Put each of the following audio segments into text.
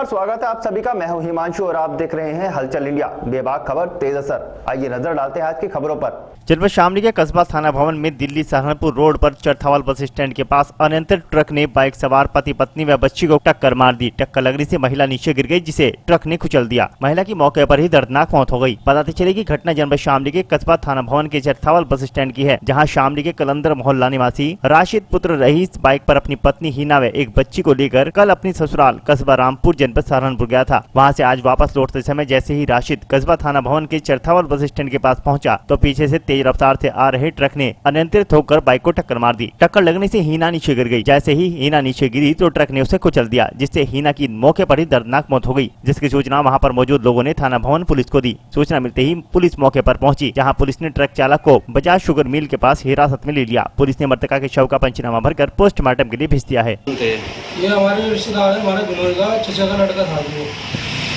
स्वागत है आप सभी का। मैं हूं हिमांशु और आप देख रहे हैं हलचल इंडिया। बेबाक खबर तेज असर। आइए नजर डालते हैं आज की खबरों पर। जनपद शामली के कस्बा थाना भवन में दिल्ली सहारनपुर रोड पर चरथावाल बस स्टैंड के पास अनियंत्रित ट्रक ने बाइक सवार पति पत्नी व बच्ची को टक्कर मार दी। टक्कर लगने से महिला नीचे गिर गई, जिसे ट्रक ने कुचल दिया। महिला की मौके पर ही दर्दनाक मौत हो गई। पता चली कि घटना जनपद शामली के कस्बा थाना भवन के चरथावाल बस स्टैंड की है, जहाँ शामली के कलंदर मोहल्ला निवासी राशिद पुत्र रईस बाइक पर अपनी पत्नी हिना व एक बच्ची को लेकर कल अपनी ससुराल कस्बा रामपुर जनपद सहारनपुर गया था। वहाँ से आज वापस लौटते समय जैसे ही राशिद कस्बा थाना भवन के चरथावाल बस स्टैंड के पास पहुंचा तो पीछे से तेज रफ्तार से आ रहे ट्रक ने अनियंत्रित होकर बाइक को टक्कर मार दी। टक्कर लगने से हिना नीचे गिर गई। जैसे ही हिना नीचे गिरी तो ट्रक ने उसे कुचल दिया, जिससे हिना की मौके पर ही दर्दनाक मौत हो गई। जिसकी सूचना वहां पर मौजूद लोगों ने थाना भवन पुलिस को दी। सूचना मिलते ही पुलिस मौके पर पहुंची, जहां पुलिस ने ट्रक चालक को बजाज शुगर मिल के पास हिरासत में ले लिया। पुलिस ने मृतका के शव का पंचनामा भरकर पोस्टमार्टम के लिए भेज दिया है। ये हमारे रिश्तेदार है, हमारे बिनोद का चचा का लड़का था।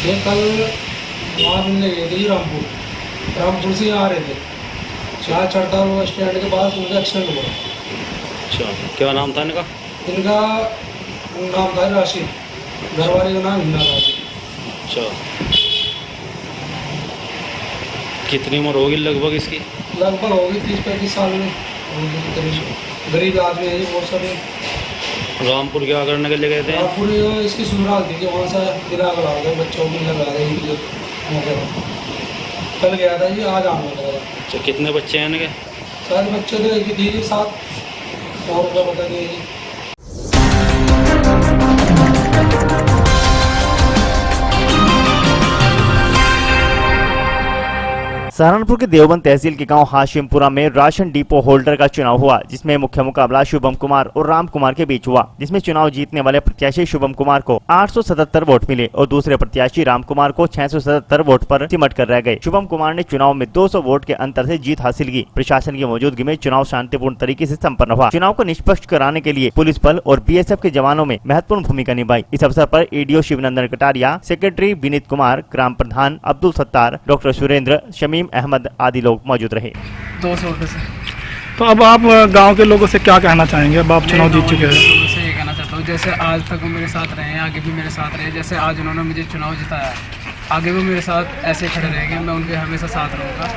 ये कल वहाँ मिलने गए थे रामपुर से आ रहे थे। चार चढ़ता हुआ स्टैंड के पास उनका एक्सीडेंट हुआ। अच्छा, क्या नाम था इनका? इनका नाम था राशिद, घर वाले का नाम हिना था। अच्छा, कितनी उम्र होगी लगभग इसकी? लगभग होगी 30-35 साल में। गरीब आदमी है बहुत सारे। रामपुर क्या करने के लिए गए थे? रामपुर इसकी ससुराल थी, वहाँ से दिला लगा गए, बच्चों को लगा गए। कल गया था जी, आज आने लगा। अच्छा, कितने बच्चे हैं इनके? सारे बच्चे तो एक ही थी, 7 और का बता दिए जी। सहारनपुर के देवबंद तहसील के गांव हाशिमपुरा में राशन डिपो होल्डर का चुनाव हुआ, जिसमें मुख्य मुकाबला शुभम कुमार और राम कुमार के बीच हुआ। जिसमें चुनाव जीतने वाले प्रत्याशी शुभम कुमार को 877 वोट मिले और दूसरे प्रत्याशी राम कुमार को 677 वोट पर सिमट कर रह गए। शुभम कुमार ने चुनाव में 200 वोट के अंतर से जीत हासिल की। प्रशासन की मौजूदगी में चुनाव शांतिपूर्ण तरीके से संपन्न हुआ। चुनाव को निष्पक्ष कराने के लिए पुलिस बल और BSF के जवानों में महत्वपूर्ण भूमिका निभाई। इस अवसर पर ADO शिवनंदन कटारिया, सेक्रेटरी विनीत कुमार, ग्राम प्रधान अब्दुल सत्तार, डॉक्टर सुरेंद्र, शमीम अहमद आदि लोग मौजूद रहे। 200 रुपये से। तो अब आप गांव के लोगों से क्या कहना चाहेंगे? अब आप चुनाव जीत चुके हैं। लोगों से ये कहना चाहता हूँ, जैसे आज तक वो मेरे साथ रहे हैं, आगे भी मेरे साथ रहे। जैसे आज उन्होंने मुझे चुनाव जिताया, आगे भी मेरे साथ ऐसे खड़े रहेंगे। मैं उनके हमेशा साथ रहूँगा,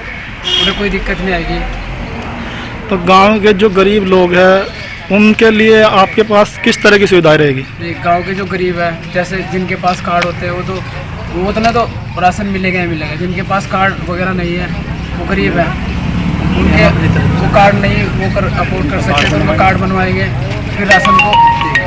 उन्हें कोई दिक्कत नहीं आएगी। तो गांव के जो गरीब लोग हैं उनके लिए आपके पास किस तरह की सुविधाएं रहेगी? गाँव के जो गरीब है, जैसे जिनके पास कार्ड होते हैं वो उतना तो राशन मिलेगा ही मिलेगा। जिनके पास कार्ड वगैरह नहीं है, वो गरीब है, उनके वो कार्ड नहीं वो अफोर्ड कर सकते, तो उनका कार्ड बनवाएंगे, फिर राशन को देंगे।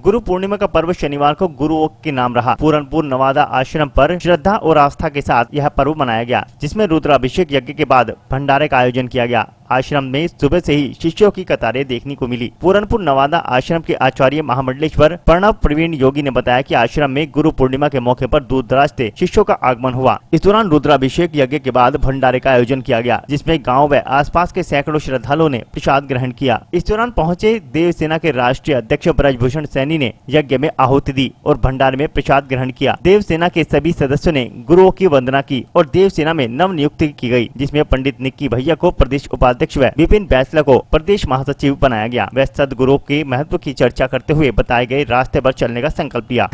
गुरु पूर्णिमा का पर्व शनिवार को गुरुओं के नाम रहा। पूरनपुर नवादा आश्रम पर श्रद्धा और आस्था के साथ यह पर्व मनाया गया, जिसमें रुद्राभिषेक यज्ञ के बाद भंडारे का आयोजन किया गया। आश्रम में सुबह से ही शिष्यों की कतारें देखने को मिली। पूरनपुर नवादा आश्रम के आचार्य महामंडलेश्वर प्रणव प्रवीण योगी ने बताया कि आश्रम में गुरु पूर्णिमा के मौके पर दूर दराज से शिष्यों का आगमन हुआ। इस दौरान रुद्राभिषेक यज्ञ के बाद भंडारे का आयोजन किया गया, जिसमें गाँव व आसपास के सैकड़ों श्रद्धालुओं ने प्रसाद ग्रहण किया। इस दौरान पहुंचे देवसेना के राष्ट्रीय अध्यक्ष ब्रजभूषण सैनी ने यज्ञ में आहुति दी और भंडारे में प्रसाद ग्रहण किया। देवसेना के सभी सदस्यों ने गुरुओं की वंदना की और देवसेना में नव नियुक्ति की गई, जिसमें पंडित निक्की भैया को प्रदेश उपाध्यक्ष व विपिन बैसला को प्रदेश महासचिव बनाया गया। वे सदगुरुओं के महत्व की चर्चा करते हुए बताए गए रास्ते पर चलने का संकल्प लिया।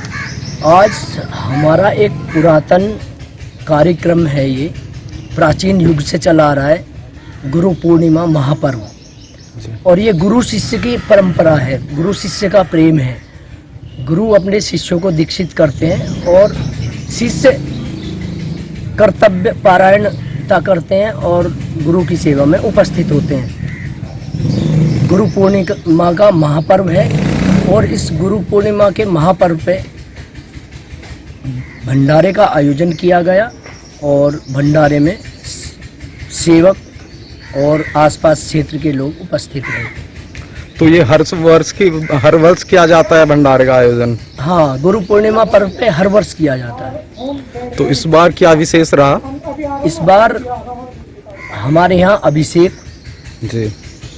आज हमारा एक पुरातन कार्यक्रम है, ये प्राचीन युग से चला आ रहा है, गुरु पूर्णिमा महापर्व। और ये गुरु शिष्य की परंपरा है, गुरु शिष्य का प्रेम है। गुरु अपने शिष्यों को दीक्षित करते हैं और शिष्य कर्तव्य पारायणता करते हैं और गुरु की सेवा में उपस्थित होते हैं। गुरु पूर्णिमा का महापर्व है और इस गुरु पूर्णिमा के महापर्व पे भंडारे का आयोजन किया गया और भंडारे में सेवक और आसपास क्षेत्र के लोग उपस्थित रहे। तो ये हर वर्ष किया जाता है भंडारे का आयोजन? हाँ, गुरु पूर्णिमा पर्व पे हर वर्ष किया जाता है। तो इस बार क्या विशेष रहा? इस बार हमारे यहाँ अभिषेक जी,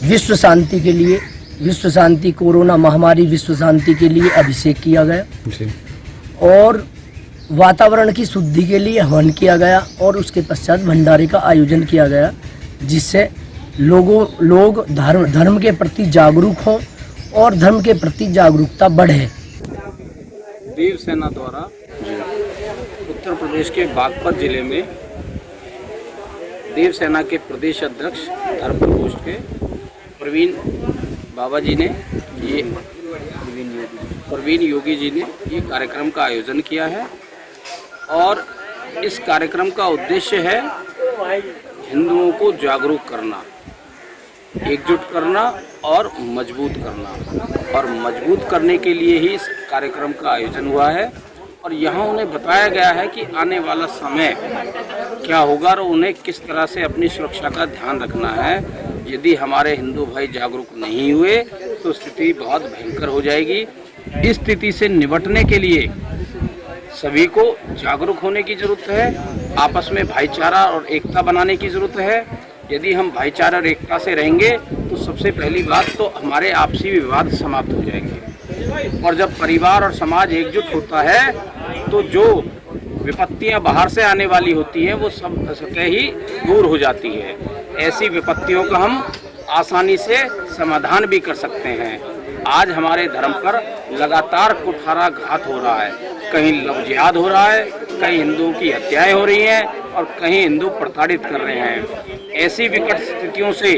विश्व शांति के लिए, विश्व शांति, कोरोना महामारी विश्व शांति के लिए अभिषेक किया गया जी। और वातावरण की शुद्धि के लिए हवन किया गया और उसके पश्चात भंडारे का आयोजन किया गया, जिससे लोग धर्म के प्रति जागरूक हों और धर्म के प्रति जागरूकता बढ़े। देव सेना द्वारा उत्तर प्रदेश के बागपत जिले में देव सेना के प्रदेश अध्यक्ष धर्म प्रकोष्ठ के प्रवीण बाबा जी ने ये प्रवीण योगी जी ने ये कार्यक्रम का आयोजन किया है और इस कार्यक्रम का उद्देश्य है हिंदुओं को जागरूक करना, एकजुट करना और मजबूत करना। और मजबूत करने के लिए ही इस कार्यक्रम का आयोजन हुआ है और यहाँ उन्हें बताया गया है कि आने वाला समय क्या होगा और उन्हें किस तरह से अपनी सुरक्षा का ध्यान रखना है। यदि हमारे हिंदू भाई जागरूक नहीं हुए तो स्थिति बहुत भयंकर हो जाएगी। इस स्थिति से निपटने के लिए सभी को जागरूक होने की ज़रूरत है, आपस में भाईचारा और एकता बनाने की ज़रूरत है। यदि हम भाईचारा और एकता से रहेंगे तो सबसे पहली बात तो हमारे आपसी विवाद समाप्त हो जाएंगे और जब परिवार और समाज एकजुट होता है तो जो विपत्तियां बाहर से आने वाली होती हैं वो सब सतह ही दूर हो जाती है। ऐसी विपत्तियों का हम आसानी से समाधान भी कर सकते हैं। आज हमारे धर्म पर लगातार कुठाराघात हो रहा है, कहीं लव जिहाद हो रहा है, कहीं हिंदुओं की हत्याएं हो रही हैं और कहीं हिंदू प्रताड़ित कर रहे हैं। ऐसी विकट स्थितियों से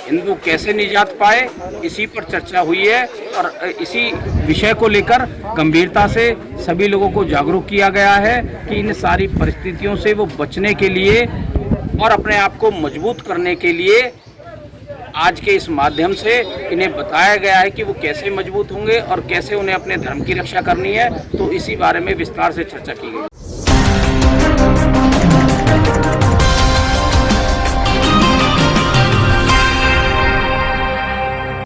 हिंदू कैसे निजात पाए, इसी पर चर्चा हुई है और इसी विषय को लेकर गंभीरता से सभी लोगों को जागरूक किया गया है कि इन सारी परिस्थितियों से वो बचने के लिए और अपने आप को मजबूत करने के लिए आज के इस माध्यम से इन्हें बताया गया है कि वो कैसे मजबूत होंगे और कैसे उन्हें अपने धर्म की रक्षा करनी है। तो इसी बारे में विस्तार से चर्चा की गई।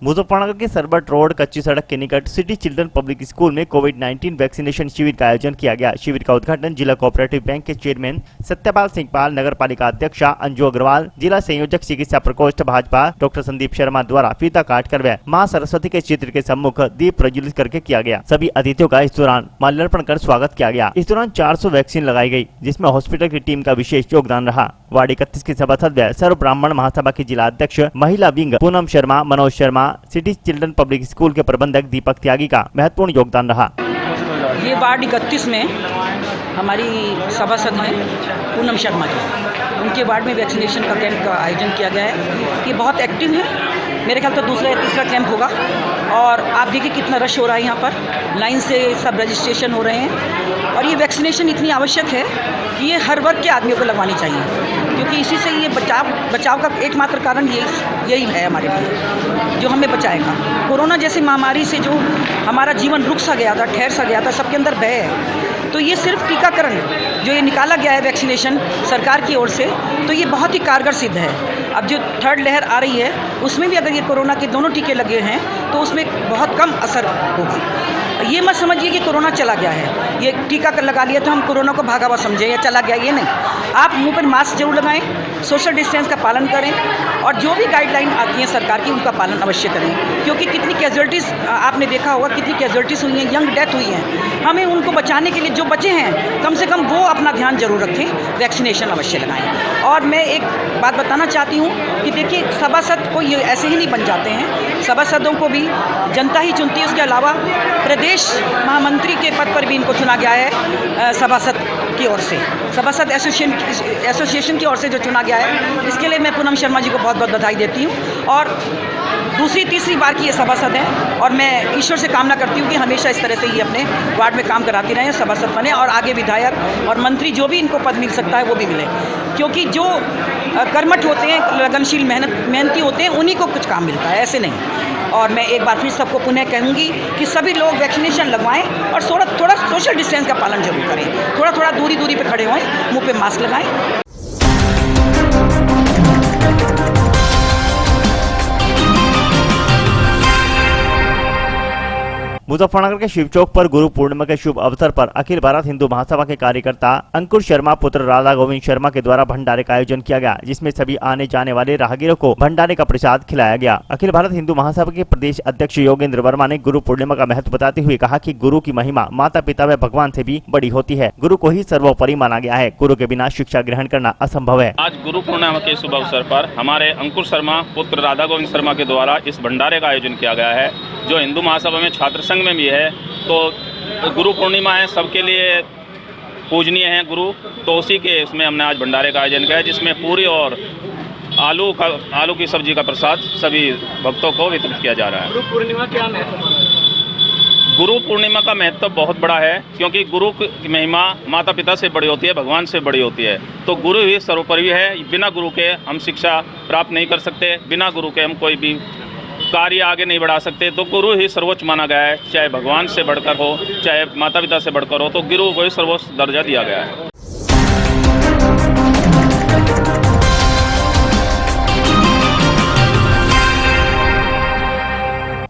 मुजफ्फरनगर के सरबट रोड कच्ची सड़क के निकट सिटी चिल्ड्रन पब्लिक स्कूल में कोविड-19 वैक्सीनेशन शिविर का आयोजन किया गया। शिविर का उद्घाटन जिला कोऑपरेटिव बैंक के चेयरमैन सत्यपाल सिंह पाल, नगर पालिका अध्यक्षा अंजू अग्रवाल, जिला संयोजक चिकित्सा प्रकोष्ठ भाजपा डॉक्टर संदीप शर्मा द्वारा फीता काट कर व मां सरस्वती के चित्र के सम्मुख दीप प्रज्वलित करके किया गया। सभी अतिथियों का इस दौरान माल्यार्पण कर स्वागत किया गया। इस दौरान 400 वैक्सीन लगाई गई, जिसमें हॉस्पिटल की टीम का विशेष योगदान रहा। वार्ड 31 के सभासद व सर्व ब्राह्मण महासभा की जिला अध्यक्ष महिला wing Poonam Sharma, Manoj Sharma, city children public school के प्रबंधक दीपक त्यागी का महत्वपूर्ण योगदान रहा। ये वार्ड 31 में हमारी सभासद हैं पूनम शर्मा जी, उनके वार्ड में वैक्सीनेशन का कैंप का आयोजन किया गया है। ये बहुत एक्टिव है, मेरे ख्याल तो दूसरा या तीसरा कैंप होगा और आप देखिए कितना रश हो रहा है। यहाँ पर लाइन से सब रजिस्ट्रेशन हो रहे हैं और ये वैक्सीनेशन इतनी आवश्यक है कि ये हर वर्ग के आदमियों को लगवानी चाहिए, क्योंकि इसी से ये बचाव का एकमात्र कारण यही है हमारे लिए जो हमें बचाएगा। कोरोना जैसी महामारी से जो हमारा जीवन रुक सा गया था, ठहर सा गया था, सबके अंदर भय है, तो ये सिर्फ टीकाकरण जो ये निकाला गया है वैक्सीनेशन सरकार की ओर से, तो ये बहुत ही कारगर सिद्ध है। अब जो थर्ड लहर आ रही है उसमें भी अगर ये कोरोना के दोनों टीके लगे हैं तो उसमें बहुत कम असर होगा। ये मत समझिए कि कोरोना चला गया है, ये टीका कर लगा लिया तो हम कोरोना को भागा हुआ समझें या चला गया, ये नहीं। आप मुंह पर मास्क जरूर लगाएं, सोशल डिस्टेंस का पालन करें और जो भी गाइडलाइन आती हैं सरकार की उनका पालन अवश्य करें, क्योंकि कितनी कैजुअल्टीज़ आपने देखा होगा, कितनी कैजुअल्टीज़ हुई हैं, यंग डेथ हुई हैं। हमें उनको बचाने के लिए जो बचे हैं कम से कम वो अपना ध्यान जरूर रखें, वैक्सीनेशन अवश्य लगाएं। और मैं एक बात बताना चाहती हूँ कि देखिए सभासद कोई ऐसे ही नहीं बन जाते हैं, सभासदों को भी जनता ही चुनती है। उसके अलावा प्रदेश महामंत्री के पद पर भी इनको चुना गया है सभासद की ओर से, सभासद एसोसिएशन की ओर से जो चुना गया है, इसके लिए मैं पूनम शर्मा जी को बहुत बहुत बधाई देती हूँ। और दूसरी तीसरी बार की ये सभासद हैं और मैं ईश्वर से कामना करती हूँ कि हमेशा इस तरह से ही अपने वार्ड में काम कराती रहें, सभासद बने और आगे विधायक और मंत्री जो भी इनको पद मिल सकता है वो भी मिले, क्योंकि जो कर्मठ होते हैं, लगनशील मेहनती होते हैं, उन्हीं को कुछ काम मिलता है, ऐसे नहीं। और मैं एक बार फिर सबको पुनः कहूँगी कि सभी लोग वैक्सीनेशन लगवाएं और थोड़ा सोशल डिस्टेंस का पालन जरूर करें, थोड़ा दूरी पे खड़े हों, मुंह पे मास्क लगाएं। मुजफ्फरनगर के शिव चौक पर गुरु पूर्णिमा के शुभ अवसर पर अखिल भारत हिंदू महासभा के कार्यकर्ता अंकुर शर्मा पुत्र राधा गोविंद शर्मा के द्वारा भंडारे का आयोजन किया गया, जिसमें सभी आने जाने वाले राहगीरों को भंडारे का प्रसाद खिलाया गया। अखिल भारत हिंदू महासभा के प्रदेश अध्यक्ष योगेंद्र वर्मा ने गुरु पूर्णिमा का महत्व बताते हुए कहा कि गुरु की महिमा माता पिता व भगवान से भी बड़ी होती है। गुरु को ही सर्वोपरि माना गया है। गुरु के बिना शिक्षा ग्रहण करना असंभव है। आज गुरु पूर्णिमा के शुभ अवसर पर हमारे अंकुर शर्मा पुत्र राधा गोविंद शर्मा के द्वारा इस भंडारे का आयोजन किया गया है, जो हिंदू महासभा में छात्र संघ में भी है। तो गुरु पूर्णिमा है, सबके लिए पूजनीय है गुरु, तो उसी के इसमें हमने आज भंडारे का आयोजन किया है, जिसमें पूरी और आलू की सब्जी का प्रसाद सभी भक्तों को वितरित किया जा रहा है। गुरु पूर्णिमा क्या महत्व? गुरु पूर्णिमा का महत्व बहुत बड़ा है, क्योंकि गुरु की महिमा माता पिता से बड़ी होती है, भगवान से बड़ी होती है। तो गुरु ही सर्वोपरि है। बिना गुरु के हम शिक्षा प्राप्त नहीं कर सकते, बिना गुरु के हम कोई भी कार्य आगे नहीं बढ़ा सकते। तो गुरु ही सर्वोच्च माना गया है, चाहे भगवान से बढ़कर हो, चाहे माता पिता से बढ़कर हो, तो गुरु को ही सर्वोच्च दर्जा दिया गया है।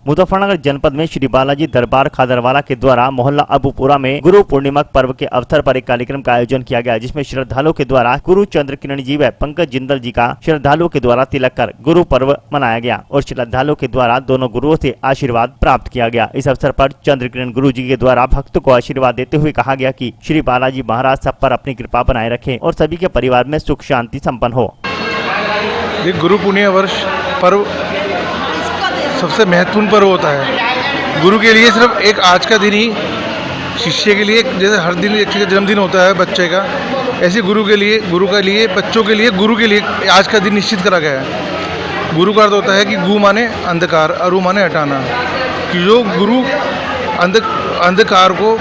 मुजफ्फरनगर जनपद में श्री बालाजी दरबार खादरवाला के द्वारा मोहल्ला अबूपुरा में गुरु पूर्णिमा पर्व के अवसर पर एक कार्यक्रम का आयोजन किया गया, जिसमें श्रद्धालुओं के द्वारा गुरु चंद्र किरण जी व पंकज जिंदल जी का श्रद्धालुओं के द्वारा तिलक कर गुरु पर्व मनाया गया और श्रद्धालुओं के द्वारा दोनों गुरुओं से आशीर्वाद प्राप्त किया गया। इस अवसर पर चंद्र किरण गुरु जी के द्वारा भक्तों को आशीर्वाद देते हुए कहा गया कि श्री बालाजी महाराज सब पर अपनी कृपा बनाए रखें और सभी के परिवार में सुख शांति संपन्न हो। गुरु पूर्णिमा वर्ष पर्व सबसे महत्वपूर्ण पर्व होता है। गुरु के लिए सिर्फ एक आज का दिन ही, शिष्य के लिए जैसे हर दिन एक जन्मदिन होता है बच्चे का, ऐसे गुरु के लिए बच्चों के लिए गुरु के लिए आज का दिन निश्चित करा गया है। गुरु का अर्थ होता है कि गु माने अंधकार, अरु माने हटाना, कि जो गुरु अंधकार को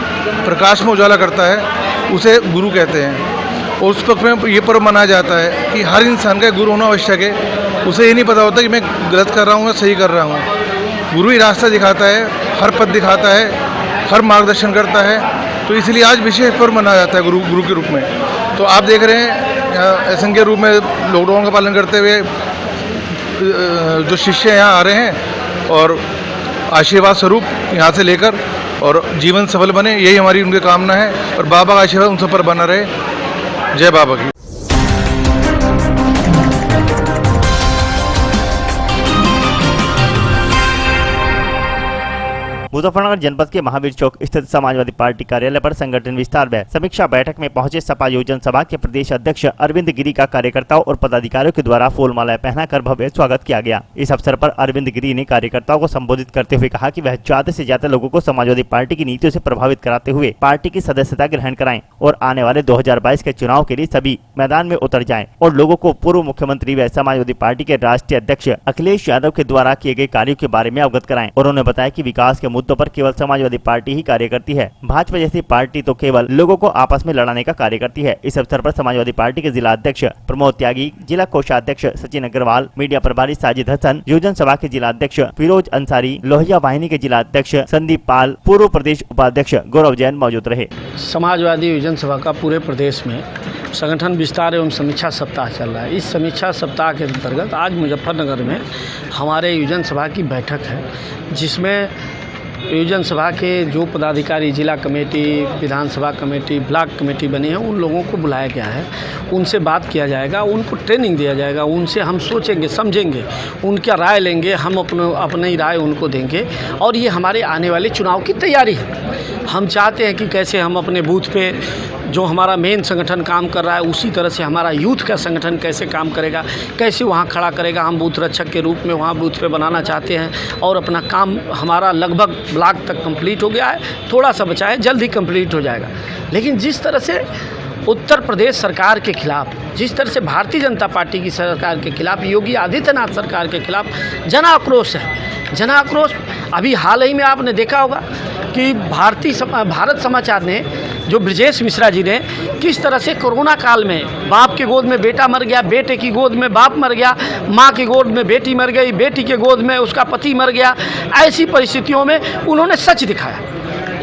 प्रकाश में उजाला करता है उसे गुरु कहते हैं। और उस पक्ष में ये पर्व मनाया जाता है कि हर इंसान का गुरु होना आवश्यक है। उसे ये नहीं पता होता कि मैं गलत कर रहा हूँ या सही कर रहा हूँ। गुरु ही रास्ता दिखाता है, हर पथ दिखाता है, हर मार्गदर्शन करता है। तो इसलिए आज विशेष पर्व मनाया जाता है गुरु के रूप में। तो आप देख रहे हैं ऐसे के रूप में लॉकडाउन का पालन करते हुए जो शिष्य यहाँ आ रहे हैं और आशीर्वाद स्वरूप यहाँ से लेकर और जीवन सफल बने, यही हमारी उनकी कामना है। और बाबा का आशीर्वाद उन सब पर बना रहे। जय बाबा की। मुजफ्फरनगर जनपद के महावीर चौक स्थित समाजवादी पार्टी कार्यालय पर संगठन विस्तार व समीक्षा बैठक में पहुंचे सपा योजना सभा के प्रदेश अध्यक्ष अरविंद गिरी का कार्यकर्ताओं और पदाधिकारियों के द्वारा फूलमालाएं पहनाकर भव्य स्वागत किया गया। इस अवसर पर अरविंद गिरी ने कार्यकर्ताओं को संबोधित करते हुए कहा कि वह ज्यादा से ज्यादा लोगों को समाजवादी पार्टी की नीतियों से प्रभावित कराते हुए पार्टी की सदस्यता ग्रहण कराएं और आने वाले 2022 के चुनाव के लिए सभी मैदान में उतर जाएं और लोगों को पूर्व मुख्यमंत्री व समाजवादी पार्टी के राष्ट्रीय अध्यक्ष अखिलेश यादव के द्वारा किए गए कार्यों के बारे में अवगत कराएं। और उन्होंने बताया कि विकास के मुद्दों पर केवल समाजवादी पार्टी ही कार्य करती है। भाजपा जैसी पार्टी तो केवल लोगों को आपस में लड़ाने का कार्य करती है। इस अवसर पर समाजवादी पार्टी के जिला अध्यक्ष प्रमोद त्यागी, जिला कोषाध्यक्ष सचिन अग्रवाल, मीडिया प्रभारी साजिद हसन, योजना सभा के जिला अध्यक्ष फिरोज अंसारी, लोहिया वाहिनी के जिला अध्यक्ष संदीप पाल, पूर्व प्रदेश उपाध्यक्ष गौरव जैन मौजूद रहे। समाजवादी योजना सभा का पूरे प्रदेश में संगठन विस्तार एवं समीक्षा सप्ताह चल रहा है। इस समीक्षा सप्ताह के अंतर्गत आज मुजफ्फरनगर में हमारे योजना सभा की बैठक है, जिसमें योजना सभा के जो पदाधिकारी, जिला कमेटी, विधानसभा कमेटी, ब्लॉक कमेटी बने हैं, उन लोगों को बुलाया गया है। उनसे बात किया जाएगा, उनको ट्रेनिंग दिया जाएगा, उनसे हम सोचेंगे, समझेंगे, उनका राय लेंगे, हम अपनी राय उनको देंगे। और ये हमारे आने वाले चुनाव की तैयारी है। हम चाहते हैं कि कैसे हम अपने बूथ पे जो हमारा मेन संगठन काम कर रहा है, उसी तरह से हमारा यूथ का संगठन कैसे काम करेगा, कैसे वहाँ खड़ा करेगा। हम बूथ रक्षक के रूप में वहाँ बूथ पे बनाना चाहते हैं और अपना काम हमारा लगभग ब्लॉक तक कंप्लीट हो गया है, थोड़ा सा बचा है, जल्द ही कंप्लीट हो जाएगा। लेकिन जिस तरह से उत्तर प्रदेश सरकार के खिलाफ, जिस तरह से भारतीय जनता पार्टी की सरकार के खिलाफ, योगी आदित्यनाथ सरकार के खिलाफ जन आक्रोश है। जन आक्रोश अभी हाल ही में आपने देखा होगा कि भारत समाचार ने, जो ब्रजेश मिश्रा जी ने, किस तरह से कोरोना काल में बाप के गोद में बेटा मर गया, बेटे की गोद में बाप मर गया, माँ की गोद में बेटी मर गई, बेटी के गोद में उसका पति मर गया। ऐसी परिस्थितियों में उन्होंने सच दिखाया,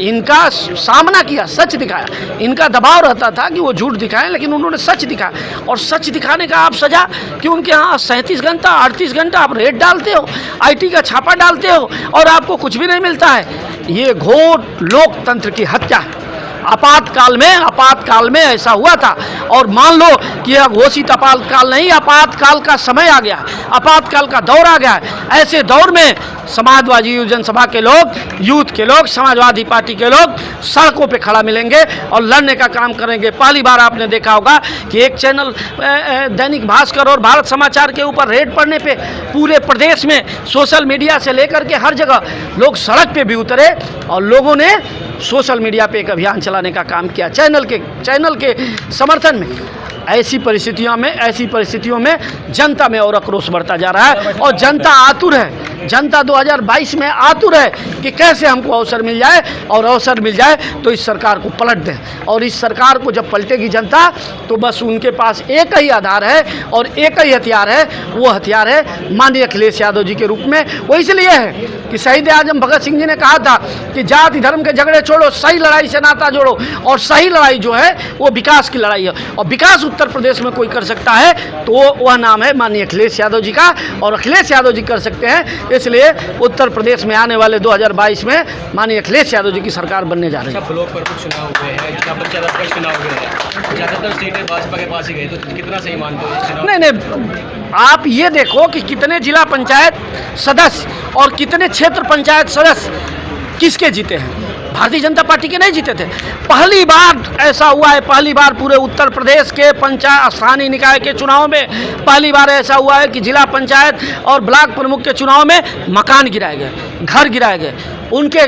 इनका सामना किया, सच दिखाया। इनका दबाव रहता था कि वो झूठ दिखाएं, लेकिन उन्होंने सच दिखाया। और सच दिखाने का आप सजा कि उनके यहाँ 37 घंटा 38 घंटा आप रेड डालते हो, IT का छापा डालते हो और आपको कुछ भी नहीं मिलता है। ये घोर लोकतंत्र की हत्या है। आपातकाल में ऐसा हुआ था, और मान लो कि यह घोषित आपातकाल नहीं, आपातकाल का समय आ गया, आपातकाल का दौर आ गया है। ऐसे दौर में समाजवादी जनसभा के लोग, यूथ के लोग, समाजवादी पार्टी के लोग सड़कों पे खड़ा मिलेंगे और लड़ने का काम करेंगे। पहली बार आपने देखा होगा कि एक चैनल दैनिक भास्कर और भारत समाचार के ऊपर रेड पड़ने पे पूरे प्रदेश में सोशल मीडिया से लेकर के हर जगह लोग सड़क पे भी उतरे और लोगों ने सोशल मीडिया पे एक अभियान चलाने का काम किया चैनल के समर्थन में। ऐसी परिस्थितियों में जनता में और आक्रोश बढ़ता जा रहा है, और जनता आतुर है। जनता 2022 में आतुर है कि कैसे हमको अवसर मिल जाए, और अवसर मिल जाए तो इस सरकार को पलट दें। और इस सरकार को जब पलटेगी जनता, तो बस उनके पास एक ही आधार है और एक ही हथियार है, वो हथियार है माननीय अखिलेश यादव जी के रूप में। वो इसलिए है कि शहीद आजम भगत सिंह जी ने कहा था कि जाति धर्म के झगड़े छोड़ो, सही लड़ाई से नाता जोड़ो, और सही लड़ाई जो है वो विकास की लड़ाई है। और विकास उत्तर प्रदेश में कोई कर सकता है तो वह नाम है माननीय अखिलेश यादव जी का, और अखिलेश यादव जी कर सकते हैं। इसलिए उत्तर प्रदेश में आने वाले 2022 में माननीय अखिलेश यादव जी की सरकार बनने जा रही है। ब्लॉक पर कुछ चुनाव हुए हैं, जिला पंचायत का चुनाव हुए हैं, ज़्यादातर सीटें भाजपा के पास ही गई, तो कितना सही मानते हो चुनाव? नहीं, आप ये देखो कि कितने जिला पंचायत सदस्य और कितने क्षेत्र पंचायत सदस्य किसके जीते हैं। भारतीय जनता पार्टी के नहीं जीते थे। पहली बार ऐसा हुआ है, पहली बार पूरे उत्तर प्रदेश के पंचायत स्थानीय निकाय के चुनाव में पहली बार ऐसा हुआ है कि जिला पंचायत और ब्लॉक प्रमुख के चुनाव में मकान गिराए गए, घर गिराए गए, उनके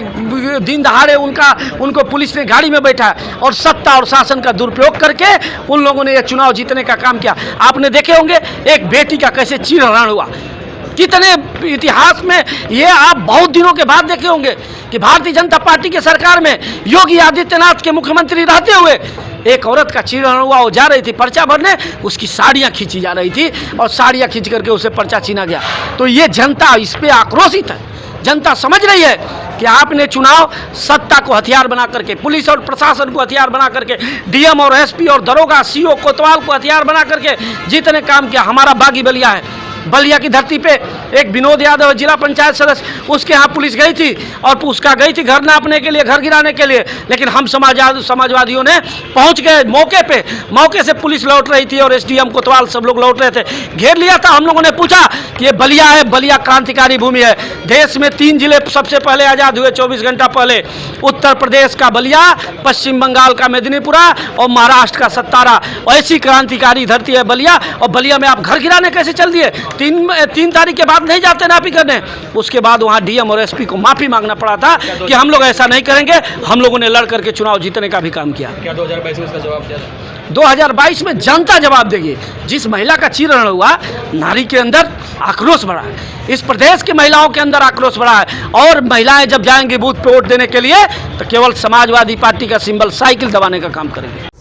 दिन दहाड़े उनको पुलिस ने गाड़ी में बैठा और सत्ता और शासन का दुरुपयोग करके उन लोगों ने यह चुनाव जीतने का काम किया। आपने देखे होंगे एक बेटी का कैसे चीरहरण हुआ, कितने इतिहास में ये आप बहुत दिनों के बाद देखे होंगे कि भारतीय जनता पार्टी के सरकार में योगी आदित्यनाथ के मुख्यमंत्री रहते हुए एक औरत का चीरहरण हुआ। वो जा रही थी पर्चा भरने, उसकी साड़ियाँ खींची जा रही थी और साड़ियाँ खींच करके उसे पर्चा छीना गया। तो ये जनता इस पे आक्रोशित है। जनता समझ रही है कि आपने चुनाव सत्ता को हथियार बना करके, पुलिस और प्रशासन को हथियार बना करके, डीएम और एसपी और दरोगा सीओ कोतवाल को हथियार बना करके जितने काम किया। हमारा बागी बलिया है, बलिया की धरती पे एक विनोद यादव जिला पंचायत सदस्य, उसके यहाँ पुलिस गई थी और उसका गई थी घर नापने के लिए, घर गिराने के लिए, लेकिन हम समाजवादियों ने पहुंच गए मौके से पुलिस लौट रही थी और एसडीएम कोतवाल सब लोग लौट रहे थे, घेर लिया था। हम लोगों ने पूछा कि ये बलिया है, बलिया क्रांतिकारी भूमि है। देश में 3 जिले सबसे पहले आज़ाद हुए 24 घंटा पहले, उत्तर प्रदेश का बलिया, पश्चिम बंगाल का मेदिनीपुरा और महाराष्ट्र का सत्तारा। ऐसी क्रांतिकारी धरती है बलिया, और बलिया में आप घर गिराने कैसे चल दिए? 3 तारीख के बाद नहीं जाते नापी करने। उसके बाद वहाँ डीएम और एसपी को माफी मांगना पड़ा था कि हम लोग ऐसा नहीं करेंगे। हम लोगों ने लड़ करके चुनाव जीतने का भी काम किया। क्या 2022 में इसका जवाब दिया? 2022 में जनता जवाब देगी। जिस महिला का चीरहरण हुआ, नारी के अंदर आक्रोश बढ़ा है, इस प्रदेश की महिलाओं के अंदर आक्रोश बढ़ा है। और महिलाएं जब जाएंगी बूथ पे वोट देने के लिए तो केवल समाजवादी पार्टी का सिंबल साइकिल दबाने का काम करेंगे।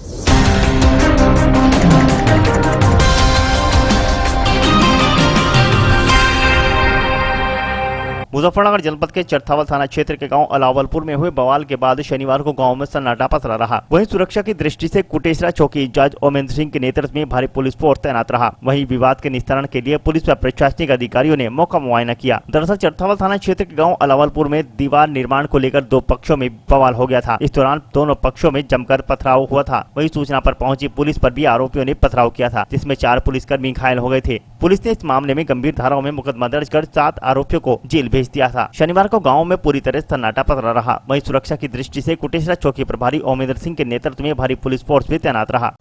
मुजफ्फरनगर जनपद के चरथावल थाना क्षेत्र के गांव अलावलपुर में हुए बवाल के बाद शनिवार को गांव में सन्नाटा पसरा रहा। वहीं सुरक्षा की दृष्टि से कुटेसरा चौकी इंचार्ज ओमेंद्र सिंह के नेतृत्व में भारी पुलिस फोर्स तैनात रहा। वहीं विवाद के निस्तारण के लिए पुलिस व प्रशासनिक अधिकारियों ने मौका मुआयना किया। दरअसल चरथावल थाना क्षेत्र के गाँव अलावलपुर में दीवार निर्माण को लेकर 2 पक्षों में बवाल हो गया था। इस दौरान दोनों पक्षों में जमकर पथराव हुआ था। वहीं सूचना पर पहुंची पुलिस पर भी आरोपियों ने पथराव किया था, जिसमें 4 पुलिसकर्मी घायल हो गए थे। पुलिस ने इस मामले में गंभीर धाराओं में मुकदमा दर्ज कर 7 आरोपियों को जेल भेज दिया था। शनिवार को गांव में पूरी तरह सन्नाटा पसरा रहा। वहीं सुरक्षा की दृष्टि से कुटेसरा चौकी प्रभारी ओमेंद्र सिंह के नेतृत्व में भारी पुलिस फोर्स भी तैनात रहा।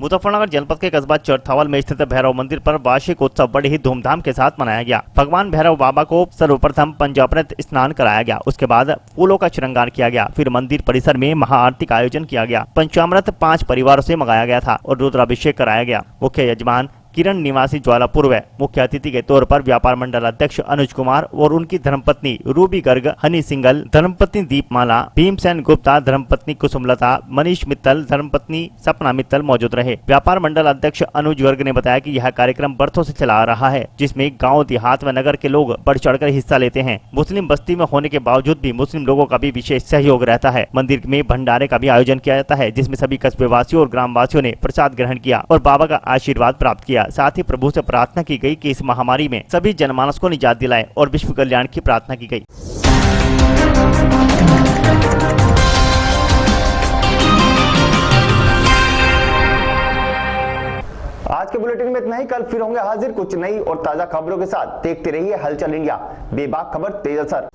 मुजफ्फरनगर जनपद के कस्बा चरथावल में स्थित भैरव मंदिर पर वार्षिक उत्सव बड़े ही धूमधाम के साथ मनाया गया। भगवान भैरव बाबा को सर्वप्रथम पंचामृत स्नान कराया गया, उसके बाद फूलों का श्रृंगार किया गया, फिर मंदिर परिसर में महाआरती का आयोजन किया गया। पंचामृत 5 परिवारों से मंगाया गया था और रुद्राभिषेक कराया गया। मुख्य यजमान किरण निवासी ज्वालापुर व मुख्य अतिथि के तौर पर व्यापार मंडल अध्यक्ष अनुज कुमार और उनकी धर्मपत्नी रूबी गर्ग, हनी सिंगल, धर्मपत्नी दीपमाला, भीमसेन गुप्ता, धर्मपत्नी कुसुमलता, मनीष मित्तल, धर्मपत्नी सपना मित्तल मौजूद रहे। व्यापार मंडल अध्यक्ष अनुज गर्ग ने बताया कि यह कार्यक्रम बरसों से चला आ रहा है, जिसमें गाँव, देहात व नगर के लोग बढ़ चढ़कर हिस्सा लेते हैं। मुस्लिम बस्ती में होने के बावजूद भी मुस्लिम लोगों का भी विशेष सहयोग रहता है। मंदिर में भंडारे का भी आयोजन किया जाता है, जिसमें सभी कस्बे वासियों और ग्राम वासियों ने प्रसाद ग्रहण किया और बाबा का आशीर्वाद प्राप्त किया। साथ ही प्रभु से प्रार्थना की गई कि इस महामारी में सभी जनमानस को निजात दिलाए और विश्व कल्याण की प्रार्थना की गई। आज के बुलेटिन में इतना ही। कल फिर होंगे हाजिर कुछ नई और ताजा खबरों के साथ। देखते रहिए हलचल इंडिया, बेबाक खबर तेज असर।